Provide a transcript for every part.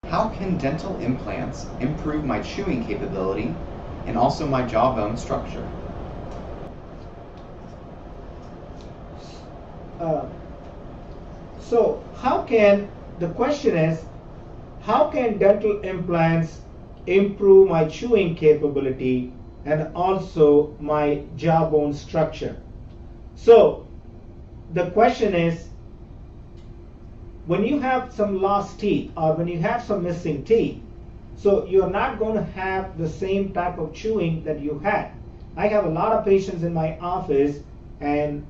How can dental implants improve my chewing capability and also my jawbone structure? The question is, how can dental implants improve my chewing capability and also my jawbone structure? So the question is, when you have some lost teeth or when you have some missing teeth, so you're not going to have the same type of chewing that you had. I have a lot of patients in my office, and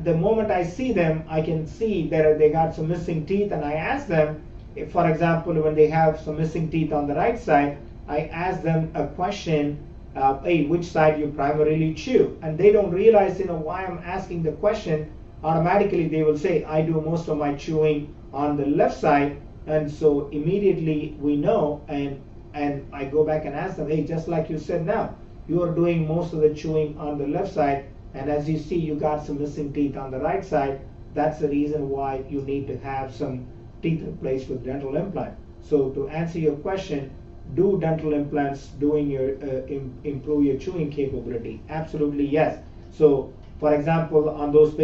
the moment I see them, I can see that they got some missing teeth, and I ask them, if, for example, when they have some missing teeth on the right side, I ask them a question, hey, which side you primarily chew? And they don't realize, why I'm asking the question. Automatically they will say, I do most of my chewing on the left side, and so immediately we know, and I go back and ask them, hey, just like you said now, you are doing most of the chewing on the left side, and as you see, you got some missing teeth on the right side. That's the reason why you need to have some teeth replaced with dental implant. So to answer your question, do dental implants improve your chewing capability? Absolutely yes. So for example, on that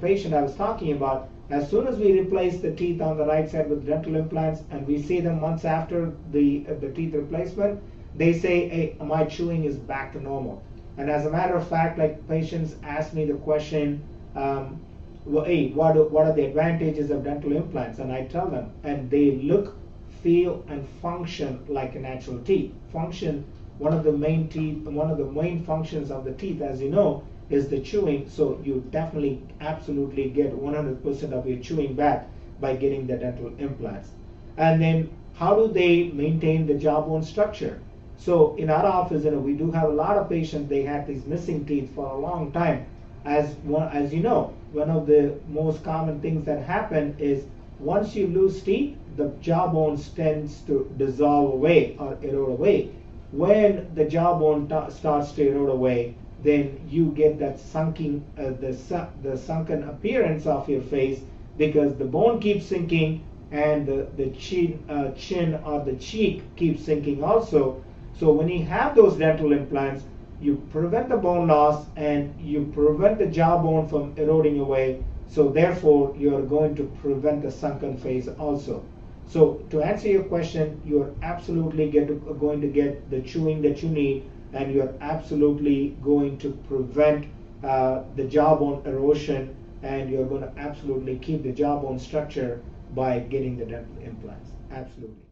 patient I was talking about, as soon as we replace the teeth on the right side with dental implants, and we see them months after the teeth replacement, they say, hey, my chewing is back to normal. And as a matter of fact, like, patients ask me the question, well, hey, what are the advantages of dental implants? And I tell them, and they look, feel, and function like a natural teeth. Function, one of the main functions of the teeth, as you know, is the chewing. So you definitely, absolutely get 100% of your chewing back by getting the dental implants. And then, how do they maintain the jawbone structure? So in our office, we do have a lot of patients. They had these missing teeth for a long time. As you know, one of the most common things that happen is, once you lose teeth, the jawbone tends to dissolve away or erode away. When the jawbone starts to erode away, then you get that sunken appearance of your face, because the bone keeps sinking and the chin or the cheek keeps sinking also. So when you have those dental implants, you prevent the bone loss and you prevent the jawbone from eroding away. So therefore, you're going to prevent the sunken face also. So to answer your question, you're absolutely going to get the chewing that you need, and you're absolutely going to prevent the jawbone erosion, and you're going to absolutely keep the jawbone structure by getting the dental implants. Absolutely.